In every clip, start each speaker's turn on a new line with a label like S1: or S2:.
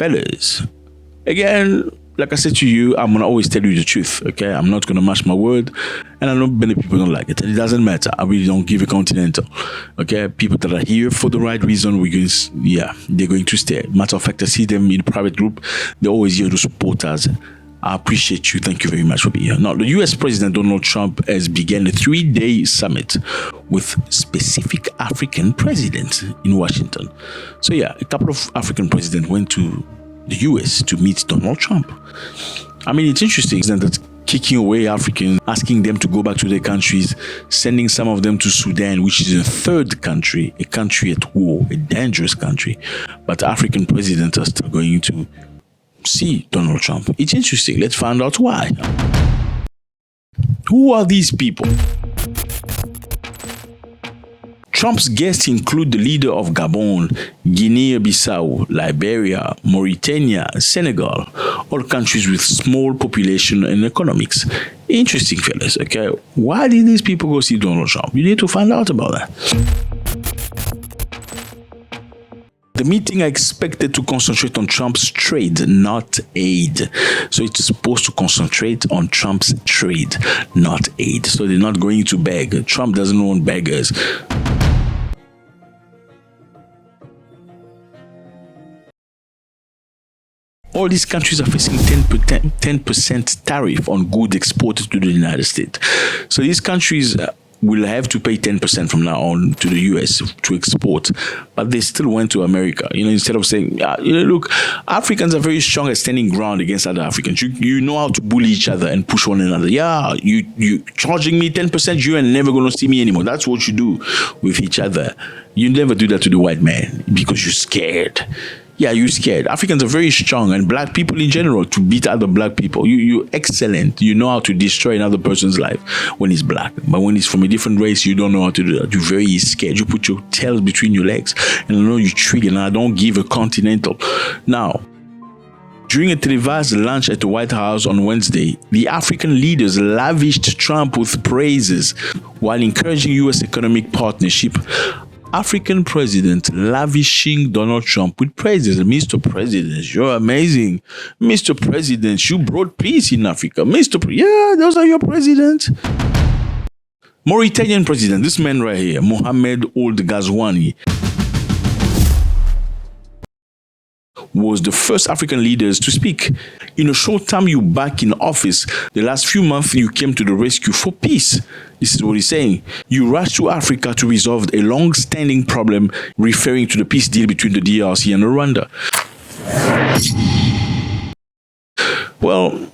S1: fellas, again, like I said to you, I'm gonna always tell you the truth, okay? I'm not gonna match my word, and I know many people don't like it. It doesn't matter. I really don't give a continental, okay? People that are here for the right reason, they're going to stay. Matter of fact, I see them in the private group. They're always here to support us. I appreciate you. Thank you very much for being here. Now, the U.S. President Donald Trump has begun a 3-day summit with specific African presidents in Washington. So yeah, a couple of African presidents went to the U.S. to meet Donald Trump. I mean, it's interesting that kicking away Africans, asking them to go back to their countries, sending some of them to Sudan, which is a third country, a country at war, a dangerous country. But African presidents are still going to see Donald Trump. It's interesting. Let's find out why. Who are these people? Trump's guests include the leader of Gabon, Guinea-Bissau, Liberia, Mauritania, Senegal, all countries with small population and economics. Interesting, fellas, okay? Why did these people go see Donald Trump? You need to find out about that. The meeting are expected to concentrate on Trump's trade, not aid. So it's supposed to concentrate on Trump's trade, not aid. So they're not going to beg. Trump doesn't want beggars. All these countries are facing 10% tariff on goods exported to the United States. So these countries will have to pay 10% from now on to the US to export, but they still went to America. Instead of saying, look, Africans are very strong at standing ground against other Africans. You know how to bully each other and push one another. Yeah, you charging me 10%, you are never going to see me anymore. That's what you do with each other. You never do that to the white man because you're scared. Yeah, you're scared. Africans are very strong, and black people in general, to beat other black people. You're excellent. You know how to destroy another person's life when he's black. But when he's from a different race, you don't know how to do that. You're very scared. You put your tails between your legs, and I know you trigger, and I don't give a continental. Now, during a televised lunch at the White House on Wednesday, the African leaders lavished Trump with praises while encouraging U.S. economic partnership. African president lavishing Donald Trump with praises. Mr. President, you're amazing. Mr. President, you brought peace in Africa. Yeah, those are your presidents. Mauritanian president, this man right here, Mohamed Ould Ghazouani, was the first African leaders to speak. In a short time you back in office, the last few months you came to the rescue for peace. This is what he's saying. You rushed to Africa to resolve a long-standing problem, referring to the peace deal between the DRC and Rwanda. Well,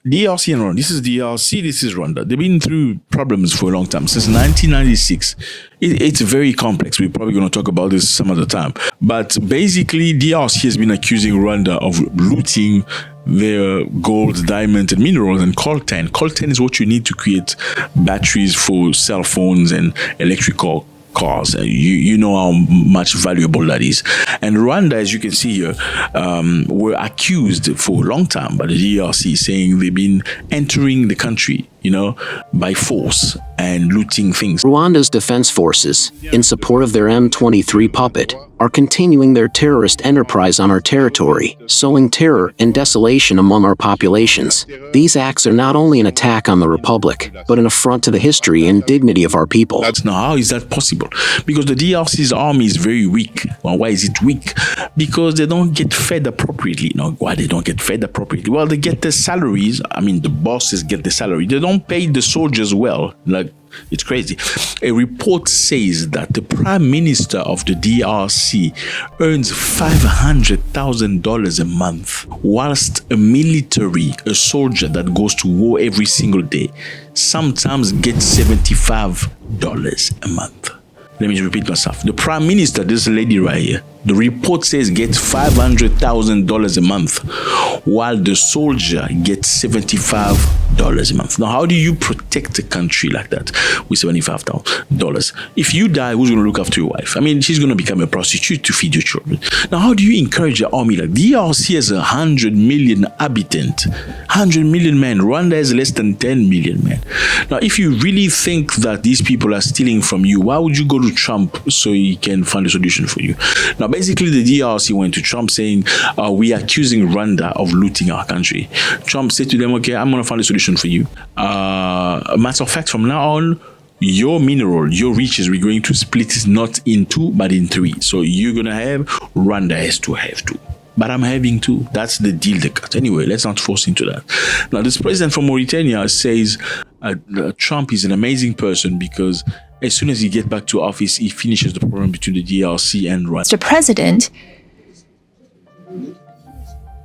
S1: DRC and Rwanda. This is DRC, this is Rwanda. They've been through problems for a long time, since 1996. It's very complex. We're probably going to talk about this some other time. But basically, DRC has been accusing Rwanda of looting their gold, diamond, and minerals, and coltan. Coltan is what you need to create batteries for cell phones and electrical cars. You know how much valuable that is. And Rwanda, as you can see here, were accused for a long time by the DRC, saying they've been entering the country, by force and looting things.
S2: Rwanda's defense forces, in support of their M23 puppet, are continuing their terrorist enterprise on our territory, sowing terror and desolation among our populations. These acts are not only an attack on the Republic, but an affront to the history and dignity of our people.
S1: Now, how is that possible? Because the DRC's army is very weak. Well, why is it weak? Because they don't get fed appropriately. Now, why they don't get fed appropriately? Well, they get their salaries. I mean, the bosses get their salary. They don't pay the soldiers well. It's crazy. A report says that the Prime Minister of the DRC earns $500,000 a month, whilst a soldier that goes to war every single day, sometimes gets $75 a month. Let me repeat myself. The Prime Minister, this lady right here, the report says gets $500,000 a month, while the soldier gets $75 a month. Now, how do you protect a country like that with $75,000? If you die, who's going to look after your wife? I mean, she's going to become a prostitute to feed your children. Now, how do you encourage your army? Like DRC has 100 million inhabitants, 100 million men. Rwanda has less than 10 million men. Now, if you really think that these people are stealing from you, why would you go to Trump so he can find a solution for you? Now, Basically, the DRC went to Trump saying, we are accusing Rwanda of looting our country. Trump said to them, okay, I'm going to find a solution for you. Matter of fact, from now on, your mineral, your riches, we're going to split it not in two, but in three. So you're going to have, Rwanda has to have two. But I'm having two. That's the deal they cut. Anyway, let's not force into that. Now, this president from Mauritania says Trump is an amazing person because as soon as he gets back to office, he finishes the problem between the DRC and Rwanda.
S3: Mr. President,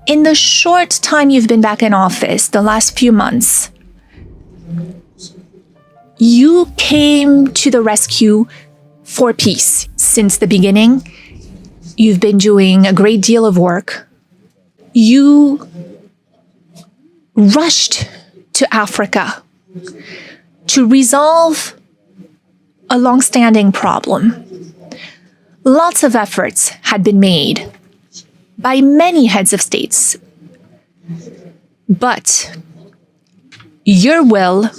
S3: in the short time you've been back in office, the last few months, you came to the rescue for peace since the beginning. You've been doing a great deal of work. You rushed to Africa to resolve a long-standing problem. Lots of efforts had been made by many heads of states. But your will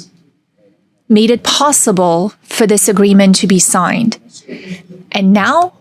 S3: made it possible for this agreement to be signed. And now,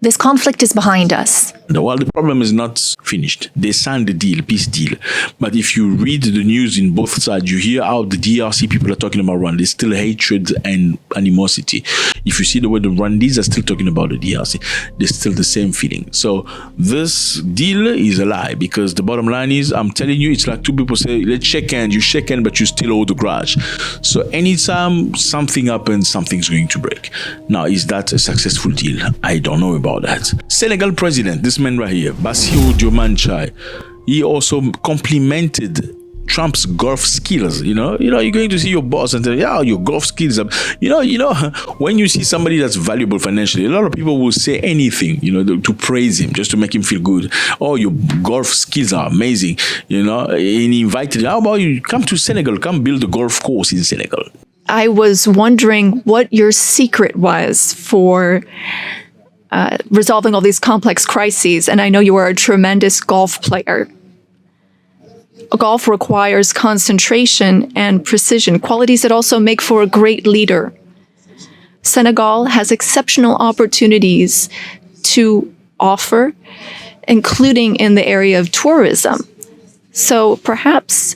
S3: this conflict is behind us.
S1: Well, the problem is not finished. They signed the deal, peace deal. But if you read the news in both sides, you hear how the DRC people are talking about Rwanda. There's still hatred and animosity. If you see the way the Rwandese are still talking about the DRC, there's still the same feeling. So this deal is a lie because the bottom line is, I'm telling you, it's like two people say, let's shake hands. You shake hands, but you still owe the grudge. So anytime something happens, something's going to break. Now, is that a successful deal? I don't know about that. Senegal president, this man right here, Bassirou Diomaye Faye, he also complimented Trump's golf skills. You're going to see your boss and say, yeah, your golf skills are, when you see somebody that's valuable financially, a lot of people will say anything, to praise him, just to make him feel good. Oh, your golf skills are amazing. And he invited, how about you come to Senegal, come build a golf course in Senegal.
S4: I was wondering what your secret was for resolving all these complex crises, and I know you are a tremendous golf player. Golf requires concentration and precision, qualities that also make for a great leader. Senegal has exceptional opportunities to offer, including in the area of tourism. So perhaps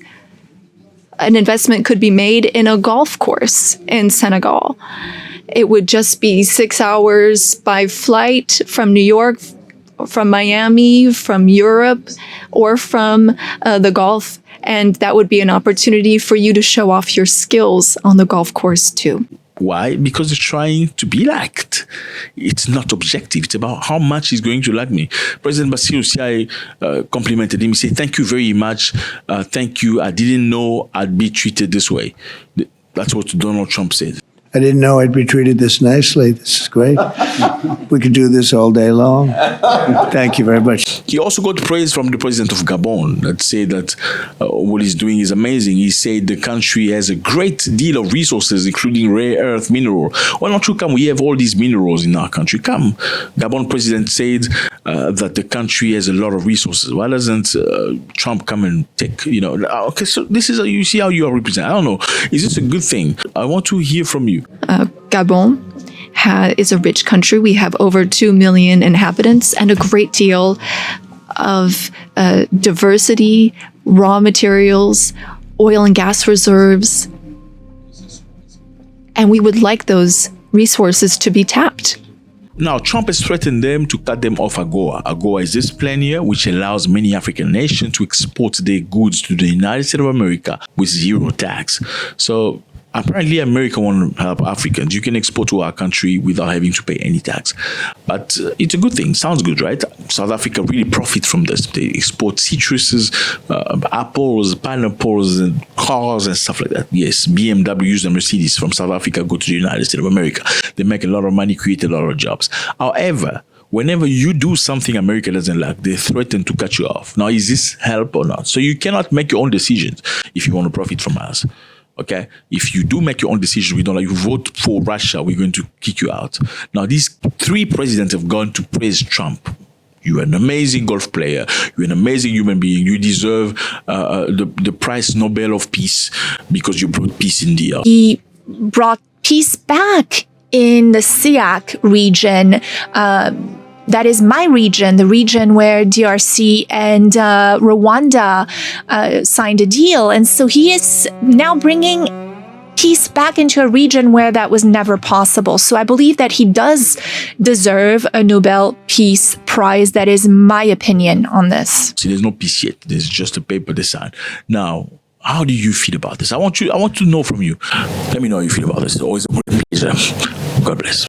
S4: an investment could be made in a golf course in Senegal. It would just be 6 hours by flight from New York, from Miami, from Europe, or from the Gulf. And that would be an opportunity for you to show off your skills on the golf course too.
S1: Why? Because they're trying to be liked. It's not objective. It's about how much he's going to like me. President Bassirou complimented him. He said, thank you very much. Thank you. I didn't know I'd be treated this way. That's what Donald Trump said.
S5: I didn't know I'd be treated this nicely. This is great. We could do this all day long. Thank you very much.
S1: He also got praise from the president of Gabon that said that what he's doing is amazing. He said the country has a great deal of resources, including rare earth mineral. Why don't you come? We have all these minerals in our country. Come. Gabon president said that the country has a lot of resources. Why doesn't Trump come and take, okay, so this is, you see how you are represented. I don't know. Is this a good thing? I want to hear from you.
S4: Gabon is a rich country. We have over 2 million inhabitants and a great deal of diversity, raw materials, oil and gas reserves. And we would like those resources to be tapped.
S1: Now, Trump has threatened them to cut them off AGOA. AGOA is this plan here which allows many African nations to export their goods to the United States of America with zero tax. So apparently, America wants to help Africans. You can export to our country without having to pay any tax. But it's a good thing. Sounds good, right? South Africa really profits from this. They export citruses, apples, pineapples, and cars and stuff like that. Yes, BMWs and Mercedes from South Africa go to the United States of America. They make a lot of money, create a lot of jobs. However, whenever you do something America doesn't like, they threaten to cut you off. Now, is this help or not? So you cannot make your own decisions if you want to profit from us. Okay, if you do make your own decision, we don't like you vote for Russia, we're going to kick you out. Now, these three presidents have gone to praise Trump. You're an amazing golf player. You're an amazing human being. You deserve the Prize Nobel of Peace because you brought peace in the earth.
S3: He brought peace back in the SEAC region. That is my region, the region where DRC and Rwanda signed a deal. And so he is now bringing peace back into a region where that was never possible. So I believe that he does deserve a Nobel Peace Prize. That is my opinion on this.
S1: See, there's no peace yet. There's just a paper they signed. Now, how do you feel about this? I want to know from you. Let me know how you feel about this. It's always a pleasure. God bless.